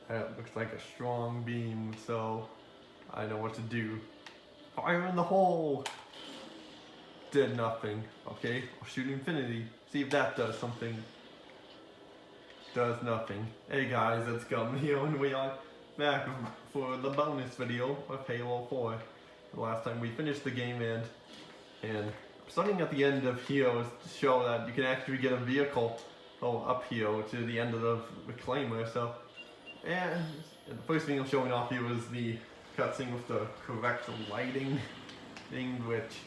That looks like a strong beam, so I know what to do. Fire in the hole! Did nothing. Okay, I'll shoot infinity. See if that does something. Does nothing. Hey guys, it's Gum here, and we are back for the bonus video of Halo 4. The last time we finished the game, and starting at the end of Heroes to show that you can actually get a vehicle up here to the end of the Reclaimer. So, and the first thing I'm showing off here is the cutscene with the correct lighting thing, which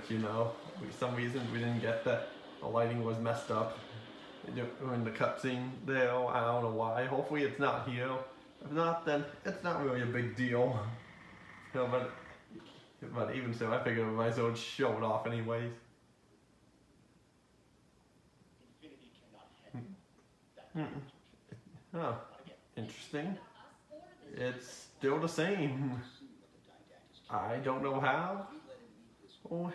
you know, for some reason we didn't get that. The lighting was messed up in the cutscene there. I don't know why. Hopefully it's not here. If not, then it's not really a big deal. You know, but even so, I figured I might as well show it off anyways. Oh, interesting. It's still the same. I don't know how. Oh,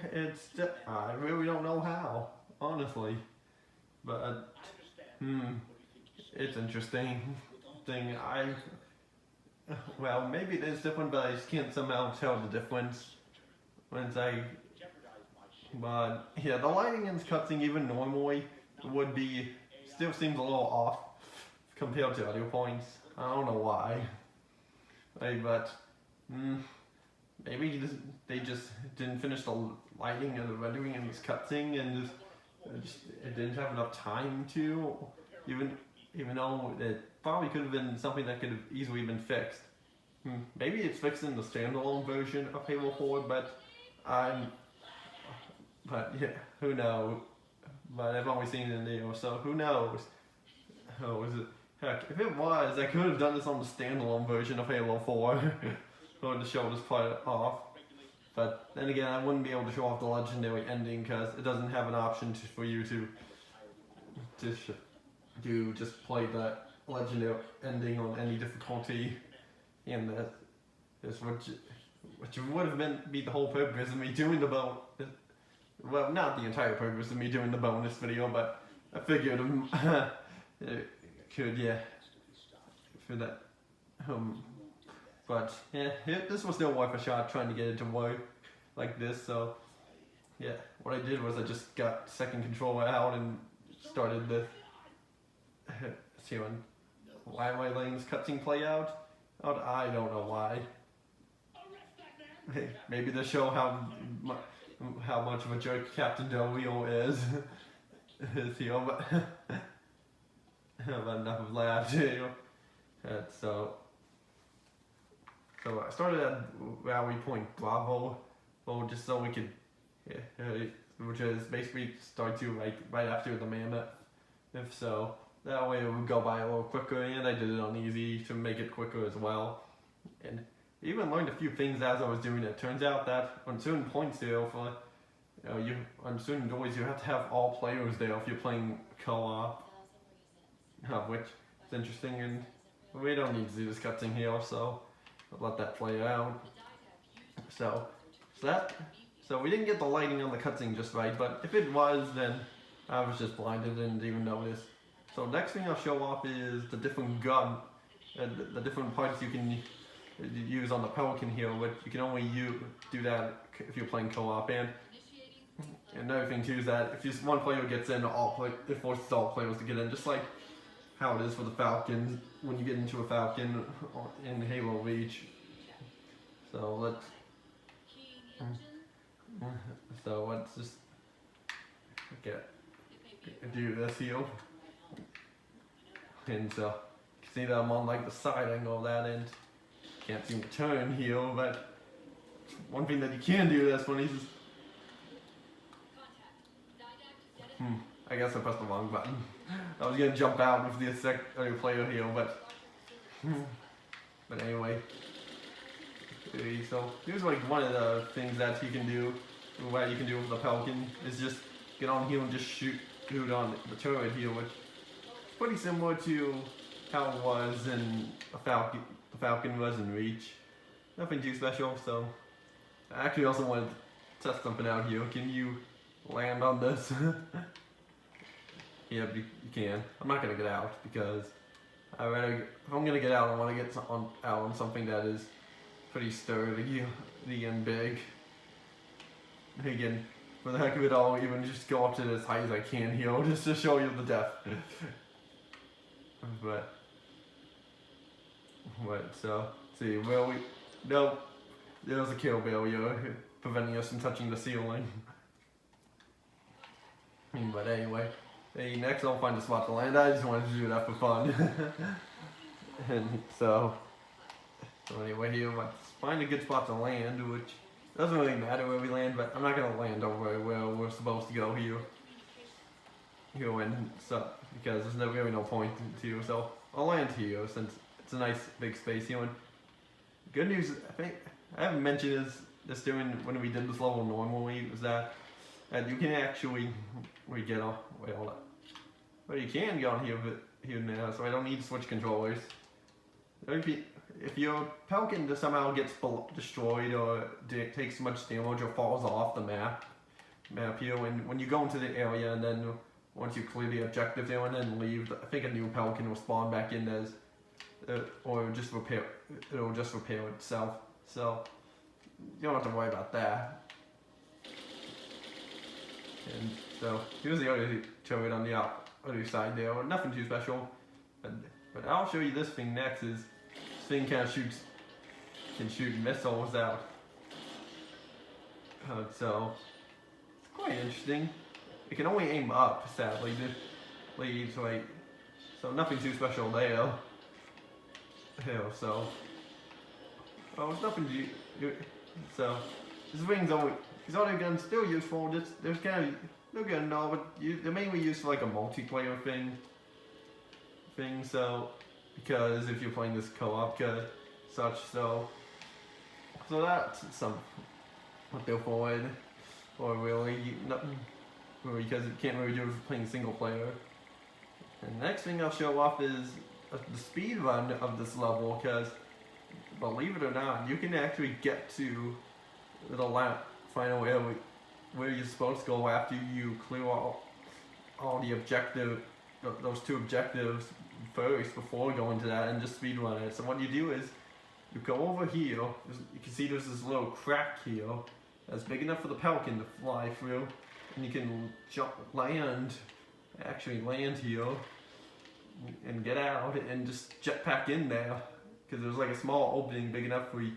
I really don't know how, honestly. But it's interesting. Well, maybe it is different, but I just can't somehow tell the difference. But yeah, the lighting in this cutscene, even normally, would be still seems a little off compared to other points. I don't know why. But maybe they just didn't finish the lighting and the rendering in this cutscene, and it didn't have enough time to. Even though it probably could have been something that could have easily been fixed. Maybe it's fixed in the standalone version of Halo 4, but yeah, who knows? But I've only seen it in there, so who knows? Oh, is it? Heck, if it was, I could have done this on the standalone version of Halo 4 to show this part off. But then again, I wouldn't be able to show off the legendary ending because it doesn't have an option for you to just play the legendary ending on any difficulty. And which would have be the whole purpose of me doing the well, not the entire purpose of me doing the bonus video, but I figured it could, yeah, for that. But yeah, this was still worth a shot trying to get it to work like this. So yeah, what I did was I just got second controller out and started the. See, why am I letting this cutscene play out? I don't know why. Maybe to show how much of a jerk Captain Del Rio is. But enough of that. So I started at Rally Point Bravo, just so we could, which is basically start to right after the mammoth. If so, that way it would go by a little quicker, and I did it on easy to make it quicker as well. And I even learned a few things as I was doing it. Turns out that on certain points there, on certain doors, you have to have all players there if you're playing co-op, which is interesting. And we don't need to do this cutscene here, so I'll let that play out. So we didn't get the lighting on the cutscene just right, but if it was, then I was just blinded and didn't even notice. So next thing I'll show off is the different gun, and the different parts you can use on the Pelican here, but you can only do that if you're playing co-op. And another thing too is that if just one player gets in, it forces all players to get in, just like how it is for the Falcons when you get into a Falcon in Halo Reach. So let's just do this here. And so you can see that I'm on like the side angle of that end. Can't seem to turn here, but one thing that you can do that's funny is I guess I pressed the wrong button. I was gonna jump out with the other player here, but anyway. So here's like one of the things that you can do with the Pelican is just get on here and just shoot on the turret here, which is pretty similar to how it was in the Falcon was in Reach. Nothing too special. So I actually also wanted to test something out here. Can you land on this? Yeah, you can. I'm not gonna get out because if I'm gonna get out, I want to get out on something that is pretty sturdy and big. Again, for the heck of it, I'll even just go up to as high as I can here, just to show you the depth. but so see where we no, there's a kill barrier preventing us from touching the ceiling. But anyway, hey, next I'll find a spot to land. I just wanted to do that for fun. and so anyway, here let's find a good spot to land, which doesn't really matter where we land, but I'm not gonna land over where we're supposed to go here. And so because there's really no point to, so I'll land here since it's a nice big space here. And good news, I think I haven't mentioned this during when we did this level normally, was that you can actually get on. Wait, hold up. Well, you can get on here now, so I don't need to switch controllers. If your Pelican just somehow gets destroyed or takes too much damage or falls off the map here, when you go into the area and then once you clear the objective there and then leave, I think a new Pelican will spawn back in as, or it'll just repair itself. So you don't have to worry about that. And so here's the other turret on the other side there. Nothing too special, but I'll show you this thing next. This thing can shoot missiles out. So it's quite interesting. It can only aim up, sadly. So nothing too special there. So it's nothing so this thing's always. These other guns still useful. They're good and all, but they're mainly used for like a multiplayer thing. So because if you're playing this co-op, so that's what they're for. Or really nothing, because it can't really do it for playing single player. And the next thing I'll show off is the speed run of this level, because believe it or not, you can actually get to the final where you're supposed to go after you clear all the those two objectives first before going to that, and just speed run it. So what you do is you go over here. You can see there's this little crack here that's big enough for the Pelican to fly through, and you can actually land here and get out and just jetpack in there, because there's like a small opening big enough for you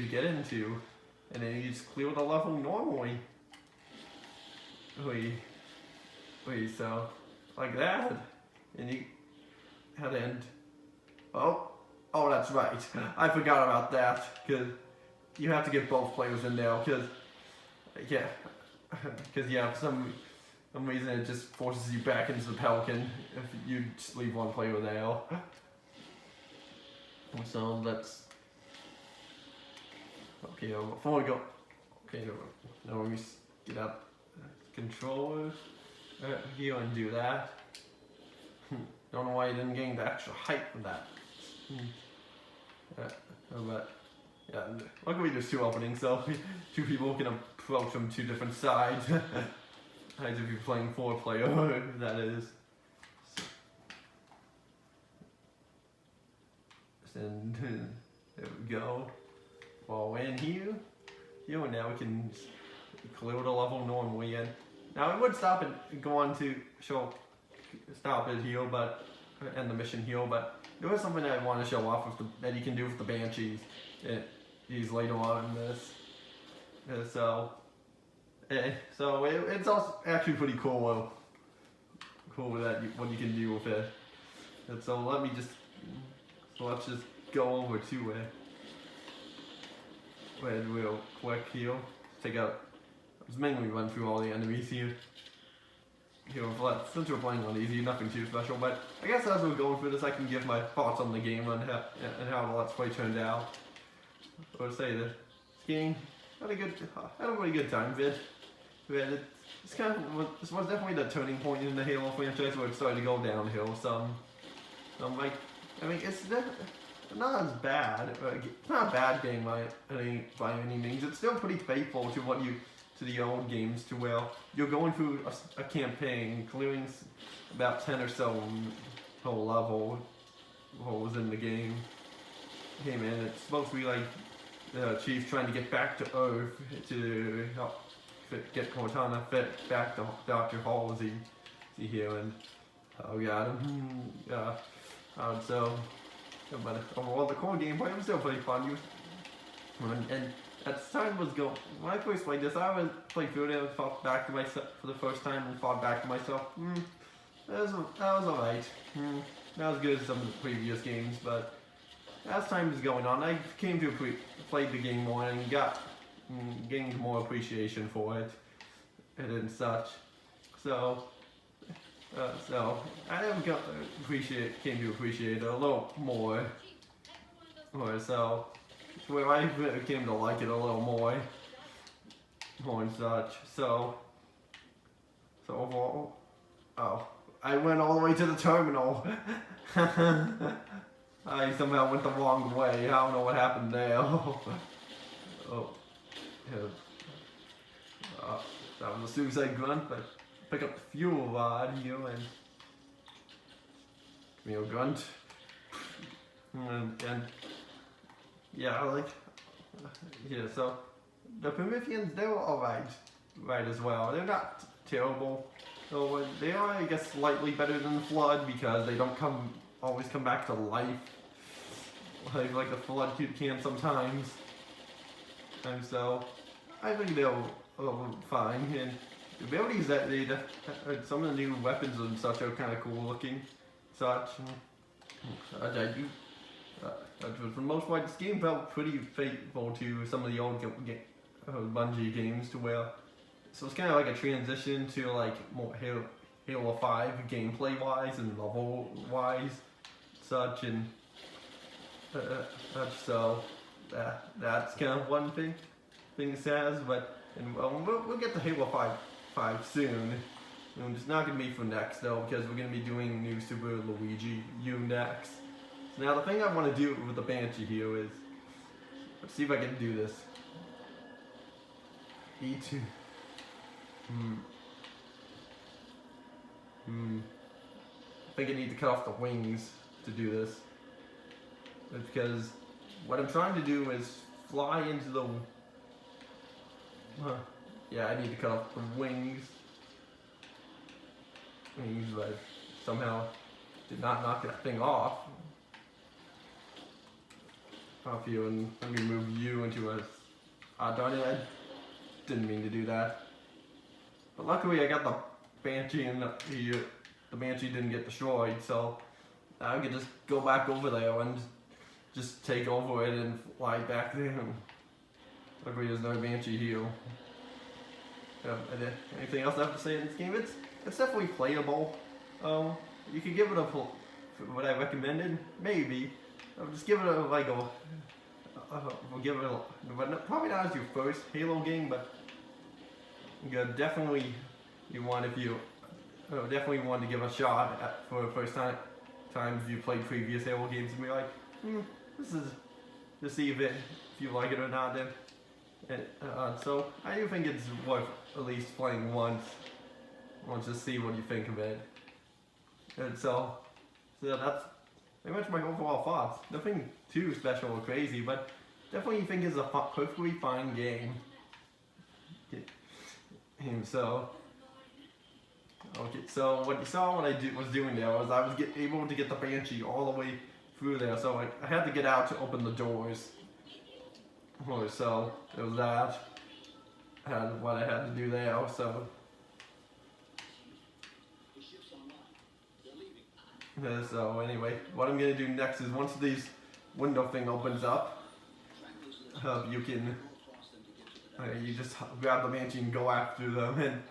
to get into. And then you just clear the level normally. So like that, and you had to end. Oh, that's right. I forgot about that, because you have to get both players in there. For some reason it just forces you back into the Pelican if you just leave one player there. So that's. Okay, before we go, now we get out controllers here and do that. Don't know why you didn't gain the extra height from that. But yeah, luckily there's two openings, so two people can approach from two different sides. As if you're playing 4-player, that is. And there we go. Well, we're in here, and now we can clear the level normally. And now it would stop and go on to stop it here, but end the mission here. But there was something that I want to show off that you can do with the Banshees. These later on in this. So it's also actually pretty cool. What you can do with it. And so let's just go over to it. Real quick here. Let's mainly run through all the enemies here. Since we're playing on easy, nothing too special, but I guess as we're going through this, I can give my thoughts on the game and how the Let's Play turned out. I would say that this game had a really good time vid. This was definitely the turning point in the Halo franchise where it started to go downhill some. It's not as bad. It's not a bad game by any means. It's still pretty faithful to the old games, to where you're going through a campaign, clearing about 10 or so whole level, what was in the game. Hey man, it's supposed to be like the Chief trying to get back to Earth to help get Cortana fit back to Dr. Halsey here, and oh god, yeah. So, but overall the core gameplay was still pretty fun. And at the time was when I first played this, I was played through it and thought back to myself for the first time and thought back to myself, that was alright. Not as good as some of the previous games, but as time was going on, I came to played the game more and gained more appreciation for it and such. So I came to appreciate it a little more. So where I came to like it a little more and such. So overall, I went all the way to the terminal. I somehow went the wrong way. I don't know what happened there. That was a suicide grunt, but pick up the fuel rod here and grunt. And yeah, so the Prometheans, they were alright as well. They're not terrible. So they are, I guess, slightly better than the Flood because they don't always come back to life like the Flood can sometimes. And so I think they're fine. And the abilities that some of the new weapons and such are kind of cool looking. Such. I do. For the most part, this game felt pretty faithful to some of the old Bungie games, to where so it's kind of like a transition to like more Halo 5 gameplay wise and level wise, such and so that's kind of one thing it says, but we'll get to Halo 5 soon. It's not gonna be for next though, because we're gonna be doing new Super Luigi U next. So now the thing I want to do with the Banshee here is, let's see if I can do this. E2. I think I need to cut off the wings to do this. Because what I'm trying to do is fly into the... yeah, I need to cut off the wings. But somehow did not knock that thing off. Off you, and let me move you into a... darn it, I didn't mean to do that. But luckily I got the Banshee and the Banshee didn't get destroyed, so I could just go back over there and just take over it and fly back there. Luckily there's no Banshee here. Anything else I have to say in this game? It's definitely playable. You could give it what I recommended, maybe. Just give it but probably not as your first Halo game, but definitely definitely want to give a shot for the first time if you played previous Halo games and be like, this is to see if you like it or not. Then, so I do think it's worth at least playing once to see what you think of it. And so that's pretty much my overall thoughts. Nothing too special or crazy, but definitely think it's a perfectly fine game. So what you saw what I was doing there was I was able to get the Banshee all the way through there. So I had to get out to open the doors. So it was that. What I had to do there. So anyway, what I'm gonna do next is once this window thing opens up, you can you just grab the Banshee and go after them,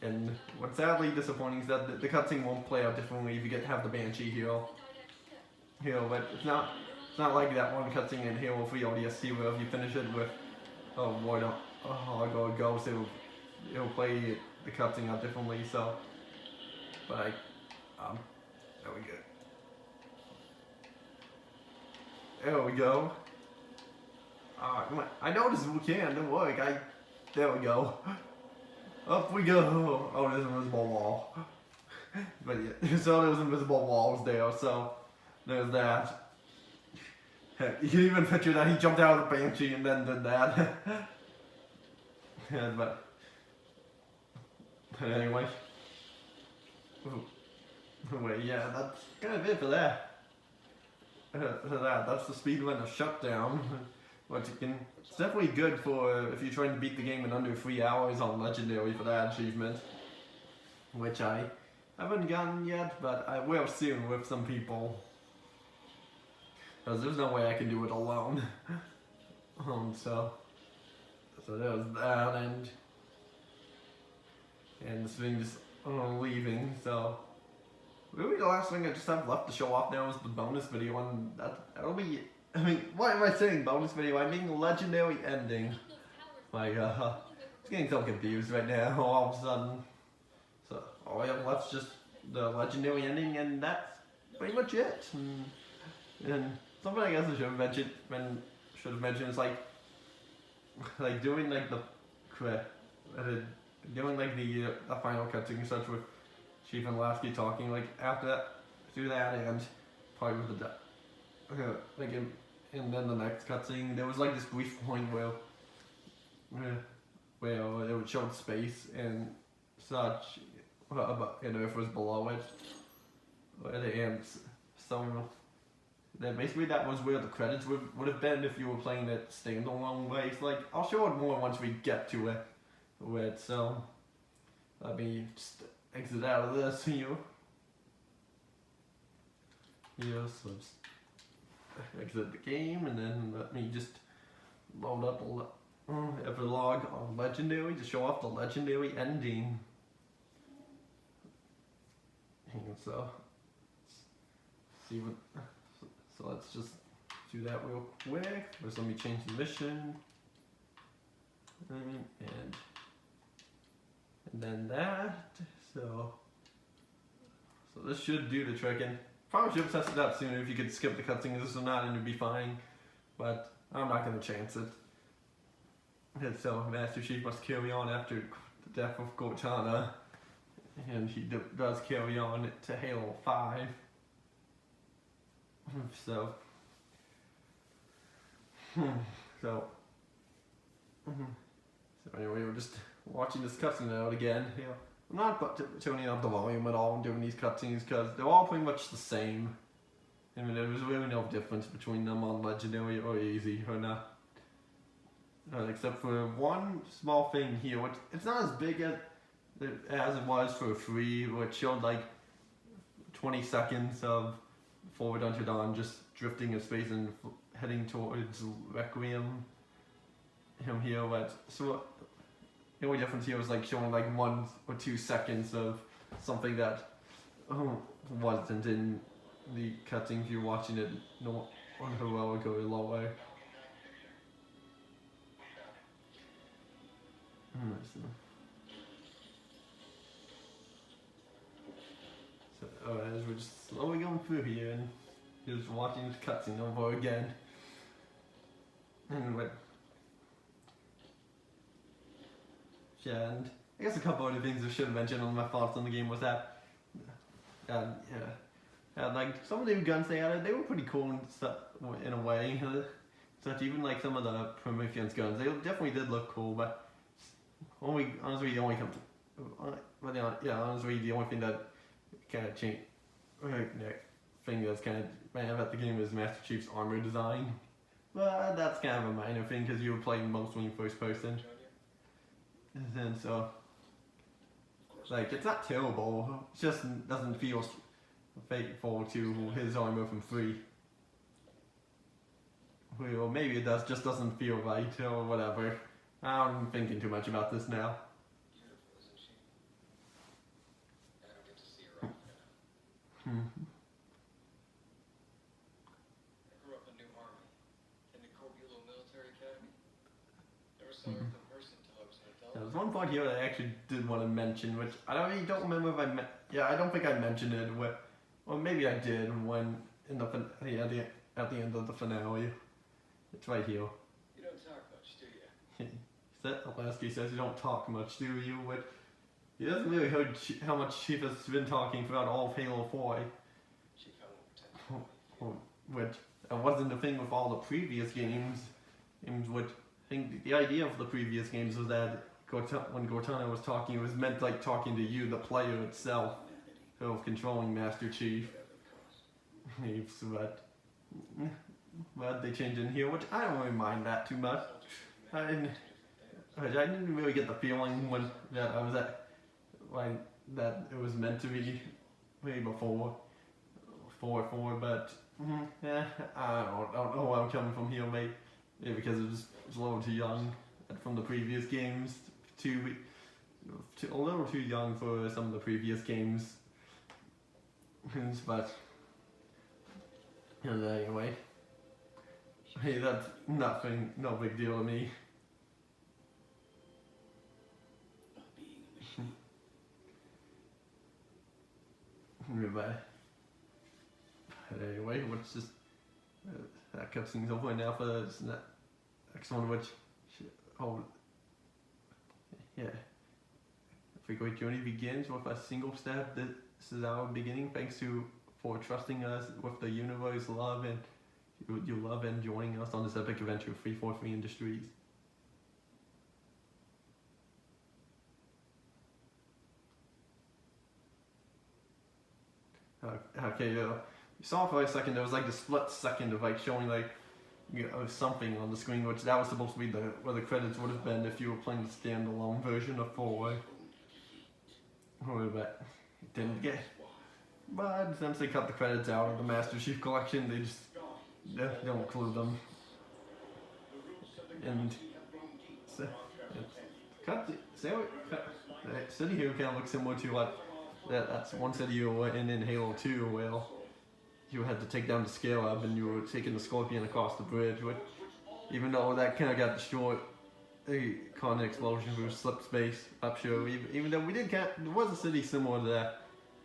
and what's sadly disappointing is that the cutscene won't play out differently if you have the Banshee here. But it's not like that one cutscene in Halo 3 ODST where if you finish it with a ghost, it'll play the cutscene out differently. So. But there we go. There we go. I noticed we can, don't worry. There we go. Up we go. Oh, there's an invisible wall. but yeah, so there's invisible walls there, so there's that. You can even picture that he jumped out of the Banshee and then did that. Yeah, but anyway. Wait, yeah, that's kind of it for that. That's the speedrun of Shutdown. But it's definitely good for if you're trying to beat the game in under 3 hours on Legendary for that achievement. Which I haven't gotten yet, but I will soon with some people. Because there's no way I can do it alone. So there's that, and this thing just leaving, so really the last thing I just have left to show off now is the bonus video, and that'll be, I mean, why am I saying bonus video? I mean legendary ending. Like, I'm getting so confused right now all of a sudden. So all I have left is just the legendary ending, and that's pretty much it. And something I guess I should have mentioned is like doing like doing like the final cutscene such with Chief and Lasky talking like after that, through that, and probably with the and then the next cutscene there was like this brief point where it would show space and such, and Earth was below it, and so that basically that was where the credits would have been if you were playing it standalone way. It's like I'll show it more once we get to it. So let me just exit out of this here. Yeah, so just exit the game, and then let me just load up a epilogue on Legendary to show off the Legendary ending. And so let's just do that real quick. First, let me change the mission, and then that. So this should do the trick, and probably should have tested out sooner if you could skip the cutscenes or not, and it'd be fine. But I'm not gonna chance it. And so Master Chief must carry on after the death of Cortana, and he does carry on to Halo 5. So anyway, we're just watching this cutscene out again. Yeah, I'm not turning up the volume at all and doing these cutscenes because they're all pretty much the same. I mean, there's really no difference between them on Legendary or Easy or not. Except for one small thing here, which it's not as big as it was for free, which showed like 20 seconds of Forward Unto Dawn just drifting in space and heading towards Requiem. Here, but so the only difference here was like showing like 1 or 2 seconds of something that wasn't in the cutscene if you're watching it on heroic or lower. So as we're just slowly going through here and just watching this cutscene over again. And I guess a couple other things I should have mentioned on my thoughts on the game was that, like some of the new guns they added, they were pretty cool and stuff in a way. Such even like some of the Prometheus guns, they definitely did look cool, but honestly the only thing that kind of changed, thing that's kind of bad about the game is Master Chief's armor design. But that's kind of a minor thing because you were playing mostly in first person. And so, like, it's not terrible, it just doesn't feel faithful to his armor from 3. Or maybe it just doesn't feel right, or whatever. I'm thinking too much about this now. There's one point here that I actually did want to mention, which I don't remember if I don't think I mentioned it. Or maybe I did when at the end of the finale. It's right here. You don't talk much, do you? Lasky says you don't talk much, do you? He hasn't really heard how much Chief has been talking throughout all of Halo 4. Which wasn't the thing with all the previous games. Which I think the idea of the previous games was that when Cortana was talking, it was meant like talking to you, the player itself, of controlling Master Chief. But they changed in here, which I don't really mind that too much. I didn't really get the feeling that I was at, like, that it was meant to be way before 4-4, but yeah, I don't know where I'm coming from here, mate. Yeah, because it was a little too young from the previous games, a little too young for some of the previous games. But anyway, hey, that's nothing, no big deal to me. But anyway, let's just that cutscene's over now for the next one, which yeah. The great journey begins with a single step. This is our beginning. Thanks for trusting us with the universe love and you love and joining us on this epic adventure of 343 Industries. Okay, you saw for a second there was like the split second of like showing like something on the screen, which that was supposed to be where the credits would have been if you were playing the standalone version of 4. But it didn't get. But since they cut the credits out of the Master Chief Collection, they don't include them. And so, the city here kind of looks similar to like that's one city you were in Halo 2, where you had to take down the scale up and you were taking the Scorpion across the bridge. Which, even though that kind of got destroyed, a con explosion through slip space up here. Even though there was a city similar to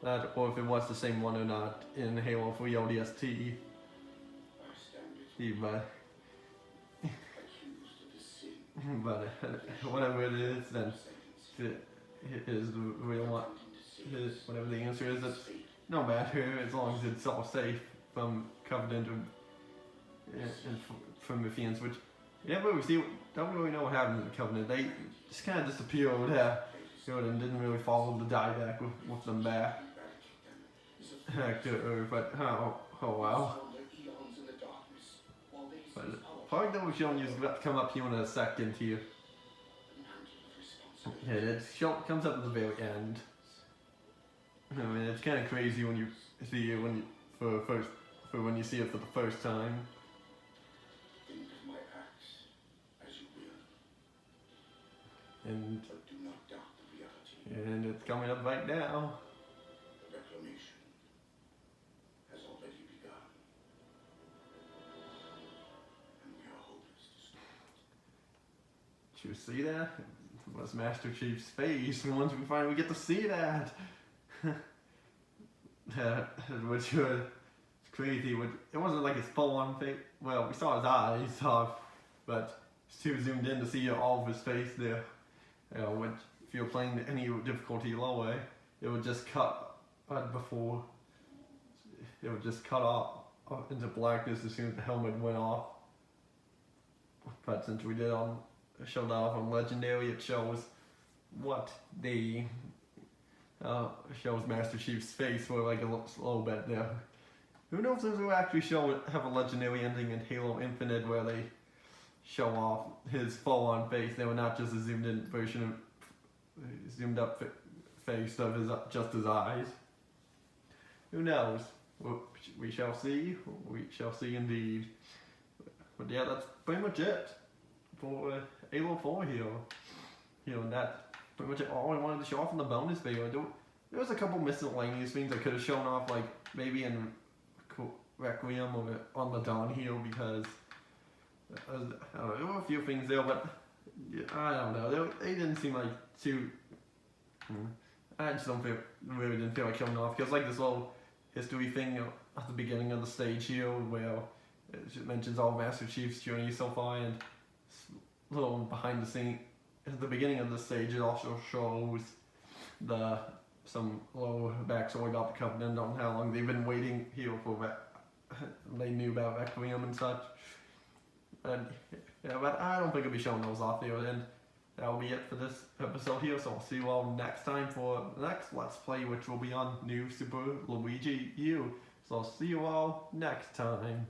that, or if it was the same one or not in Halo 3 ODST. But whatever it is, then it is the real one. Whatever the answer is, it's no matter as long as it's all safe from Covenant and from Prometheans, which don't really know what happened to the Covenant. They just kind of disappeared and didn't really follow the Didact with them back to Earth. But oh wow. But part that we're showing you is about to come up here in a second here. Yeah, it comes up at the very end. I mean, it's kind of crazy when you see it when you see it for the first time. And it's coming up right now. The reclamation has already begun, and we are hopeless to stop it. Did you see that? It was Master Chief's face. Once we finally get to see that. Which was crazy. It wasn't like his full-on face. Well, we saw his eyes, but it's too zoomed in to see all of his face there. Which, if you're playing any difficulty lower, it would just cut before. It would just cut off into blackness as soon as the helmet went off. But since we showed that off on Legendary, it shows what the shows Master Chief's face for like a little bit there. Who knows if they'll actually have a Legendary ending in Halo Infinite where they show off his full-on face. They were not just a zoomed-in version of zoomed-up face of just his eyes. Who knows? We shall see. We shall see indeed. But yeah, that's pretty much it for Halo 4 here. And that's pretty much all I wanted to show off in the bonus video. There was a couple miscellaneous things I could have shown off, like maybe in Requiem or on the Dawn here, because I don't know, there were a few things there, but I don't know. They didn't seem like too. I just really didn't feel like showing off, because like this little history thing at the beginning of the stage here, where it mentions all Master Chief's journey so far, and a little behind the scene at the beginning of the stage, it also shows some little backstory about the Covenant on how long they've been waiting here for they knew about Requiem and such. And yeah, but I don't think I'll be showing those off here. And that'll be it for this episode here. So I'll see you all next time for the next Let's Play, which will be on New Super Luigi U. So I'll see you all next time.